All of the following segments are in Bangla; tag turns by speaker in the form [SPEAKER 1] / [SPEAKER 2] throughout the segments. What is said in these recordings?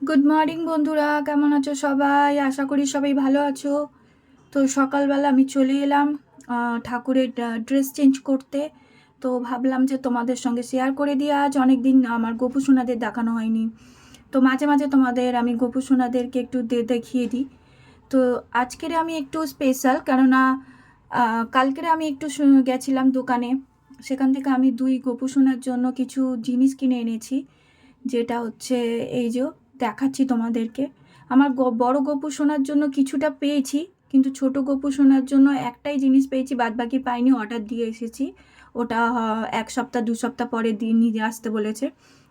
[SPEAKER 1] গুড মর্নিং বন্ধুরা, কেমন আছো সবাই? আশা করি সবাই ভালো আছো। তো সকালবেলা আমি চলে এলাম ঠাকুরের ড্রেস চেঞ্জ করতে। তো ভাবলাম যে তোমাদের সঙ্গে শেয়ার করে দিই। আজ অনেক দিন আমার গোপু সোনাদের দেখানো হয়নি, তো মাঝে মাঝে তোমাদের আমি গোপু সোনাদেরকে একটু দেখিয়ে দিই। তো আজকের আমি একটু স্পেশাল, কেননা কালকের আমি একটু গেছিলাম দোকানে। সেখান থেকে আমি দুই গোপু সোনার জন্য কিছু জিনিস কিনে এনেছি, যেটা হচ্ছে এই যে দেখাচ্ছি তোমাদেরকে। আমার বড় গপু সোনার জন্য কিছুটা পেয়েছি, কিন্তু ছোট গপু সোনার জন্য একটাই জিনিস পেয়েছি, বাদবাকি পাইনি। অর্ডার দিয়ে এসেছি, ওটা 1 সপ্তাহ 2 সপ্তাহ পরে দিয়ে নিয়ে আসতে বলেছে।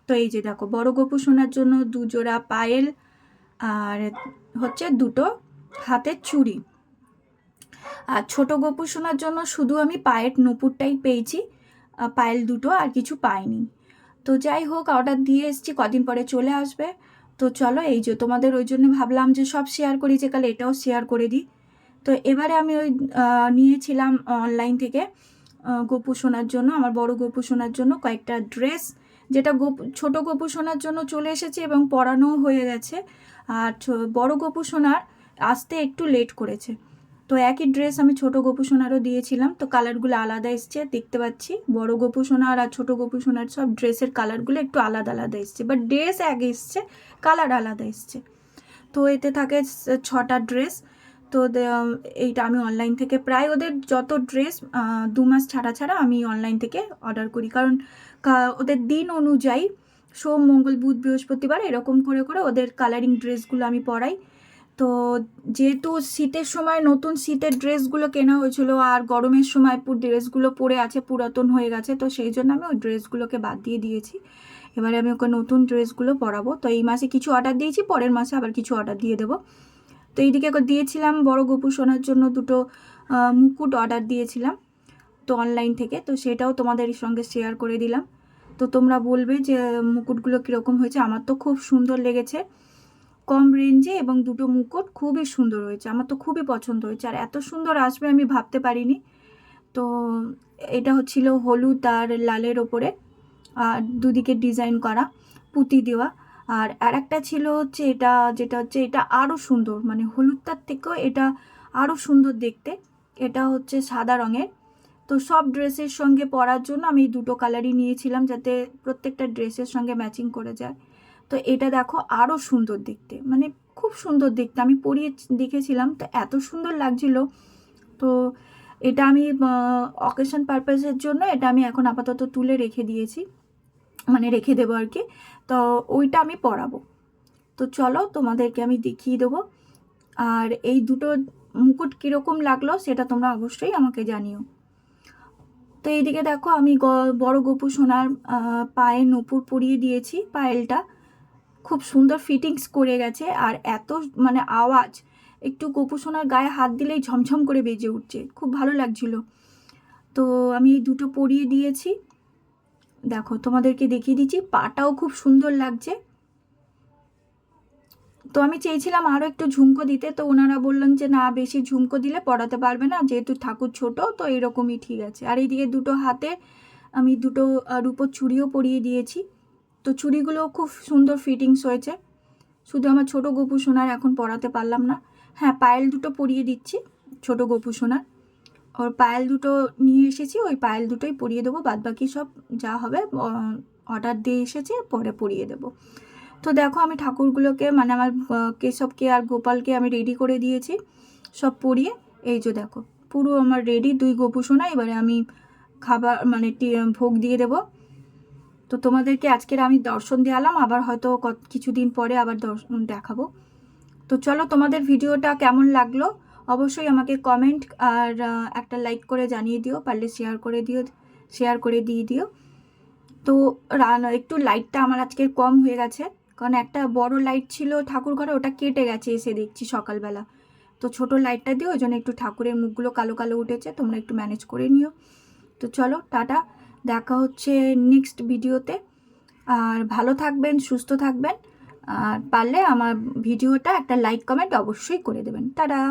[SPEAKER 1] তো এই যে দেখো, বড় গপু সোনার জন্য 2 জোড়া পায়েল আর হচ্ছে 2টো হাতের চুড়ি। আর ছোট গপু সোনার জন্য শুধু আমি পায়ের নুপুরটাই পেয়েছি, পায়েল 2টো, আর কিছু পাইনি। তো যাই হোক, অর্ডার দিয়ে এসেছি, কদিন পরে চলে আসবে। তো চলো, এই যে তোমাদের ওই জন্য ভাবলাম যে সব শেয়ার করি, যে কাল এটাও শেয়ার করে দিই। তো এবারে আমি ওই নিয়েছিলাম অনলাইন থেকে গোপু সোনার জন্য, আমার বড় গোপু সোনার জন্য কয়েকটা ড্রেস, যেটা ছোট গোপু সোনার জন্য চলে এসেছে এবং পরানোও হয়ে গেছে। আর বড় গোপু সোনার আসতে একটু লেট করেছে। তো একই ড্রেস আমি ছোট গোপু সোনারও দিয়েছিলাম, তো কালারগুলো আলাদা এসছে দেখতে পাচ্ছি। বড় গোপু সোনার আর ছোট গোপু সোনার সব ড্রেসের কালারগুলো একটু আলাদা আলাদা এসছে, বাট ড্রেস এক এসছে, কালার আলাদা এসছে। তো এতে থাকে 6টা ড্রেস। তো এইটা আমি অনলাইন থেকে প্রায় ওদের যত ড্রেস 2 মাস ছাড়া ছাড়া আমি অনলাইন থেকে অর্ডার করি, কারণ ওদের দিন অনুযায়ী সোম মঙ্গল বুধ বৃহস্পতিবার এরকম করে করে ওদের কালারিং ড্রেসগুলো আমি পরাই। তো যেহেতু শীতের সময় নতুন শীতের ড্রেসগুলো কেনা হয়েছিল, আর গরমের সময় ড্রেসগুলো পরে আছে, পুরাতন হয়ে গেছে, তো সেই জন্য আমি ওই ড্রেসগুলোকে বাদ দিয়ে দিয়েছি। এবারে আমি ওকে নতুন ড্রেসগুলো পরাবো। তো এই মাসে কিছু অর্ডার দিয়েছি, পরের মাসে আবার কিছু অর্ডার দিয়ে দেবো। তো এইদিকে দিয়েছিলাম বড় গোপু সোনার জন্য 2টো মুকুট অর্ডার দিয়েছিলাম, তো অনলাইন থেকে। তো সেটাও তোমাদের সঙ্গে শেয়ার করে দিলাম। তো তোমরা বলবে যে মুকুটগুলো কীরকম হয়েছে। আমার তো খুব সুন্দর লেগেছে, কম রেঞ্জে, এবং 2টো মুকুট খুবই সুন্দর হয়েছে, আমার তো খুবই পছন্দ হয়েছে। আর এত সুন্দর আসবে আমি ভাবতে পারিনি। তো এটা হচ্ছিল হলুদ আর লালের ওপরে, আর দুদিকে ডিজাইন করা, পুঁতি দেওয়া। আর একটা ছিল হচ্ছে এটা, যেটা হচ্ছে এটা আরও সুন্দর, মানে হলুদটার থেকেও এটা আরও সুন্দর দেখতে। এটা হচ্ছে সাদা রঙের। তো সব ড্রেসের সঙ্গে পরার জন্য আমি 2টো কালারই নিয়েছিলাম, যাতে প্রত্যেকটা ড্রেসের সঙ্গে ম্যাচিং করে যায়। তো এটা দেখো আরও সুন্দর দেখতে, মানে খুব সুন্দর দেখতে। আমি পরিয়ে দেখেছিলাম, তো এত সুন্দর লাগছিল। তো এটা আমি অকেশন পারপাসের জন্য এটা আমি এখন আপাতত তুলে রেখে দিয়েছি, মানে রেখে দেবো আর কি। তো ওইটা আমি পরাবো। তো চলো তোমাদেরকে আমি দেখিয়ে দেবো। আর এই 2টো মুকুট কীরকম লাগলো সেটা তোমরা অবশ্যই আমাকে জানিও। তো এইদিকে দেখো, আমি বড় গোপু সোনার পায়ে নূপুর পরিয়ে দিয়েছি, পায়েলটা খুব সুন্দর ফিটিংস করে গেছে। আর এত মানে আওয়াজ, একটু গোপু সোনার গায়ে হাত দিলেই ঝমঝম করে বেজে উঠছে, খুব ভালো লাগছিল। তো আমি এই 2টো পরিয়ে দিয়েছি। দেখো তোমাদেরকে দেখিয়ে দিচ্ছি, পাটাও খুব সুন্দর লাগছে। তো আমি চেয়েছিলাম আরও একটু ঝুমকো দিতে, তো ওনারা বললেন যে না, বেশি ঝুমকো দিলে পড়াতে পারবে না, যেহেতু ঠাকুর ছোট, তো এরকমই ঠিক আছে। আর এইদিকে 2টো হাতে আমি 2টো রূপোর চুড়িও পরিয়ে দিয়েছি। তো চুড়িগুলোও খুব সুন্দর ফিটিংস হয়েছে। শুধু আমার ছোটো গোপু সোনার এখন পরাতে পারলাম না। হ্যাঁ, পায়েল 2টো পরিয়ে দিচ্ছি ছোটো গোপু সোনার। ওর পায়েল 2টো নিয়ে এসেছি, ওই পায়েল 2টোই পরিয়ে দেবো, বাদবাকি সব যা হবে অর্ডার দিয়ে এসেছে, পরে পরিয়ে দেবো। তো দেখো, আমি ঠাকুরগুলোকে, মানে আমার কেশবকে আর গোপালকে আমি রেডি করে দিয়েছি সব পরিয়ে। এই যে দেখো, পুরো আমার রেডি 2 গোপু সোনা। এবারে আমি খাবার মানে ভোগ দিয়ে দেবো। তো তোমাদেরকে আজকের আমি দর্শন দেখালাম, আবার হয়তো কিছুদিন পরে আবার দর্শন দেখাবো। তো চলো, তোমাদের ভিডিওটা কেমন লাগলো অবশ্যই আমাকে কমেন্ট আর একটা লাইক করে জানিয়ে দিও, পারলে শেয়ার করে দিয়ে দিও। তো একটু লাইটটা আমার আজকে কম হয়ে গেছে, কারণ একটা বড় লাইট ছিল ঠাকুর ঘরে, ওটা কেটে গেছে এসে দেখছি সকালবেলা। তো ছোট লাইটটা দিয়ে ওই জন্য একটু ঠাকুরের মুখগুলো কালো কালো উঠেছে, তোমরা একটু ম্যানেজ করে নিও। তো চলো, টাটা, দেখা হচ্ছে নেক্সট ভিডিওতে। আর ভালো থাকবেন, সুস্থ থাকবেন। আর পারলে আমার ভিডিওটা একটা লাইক কমেন্ট অবশ্যই করে দেবেন। টাটা।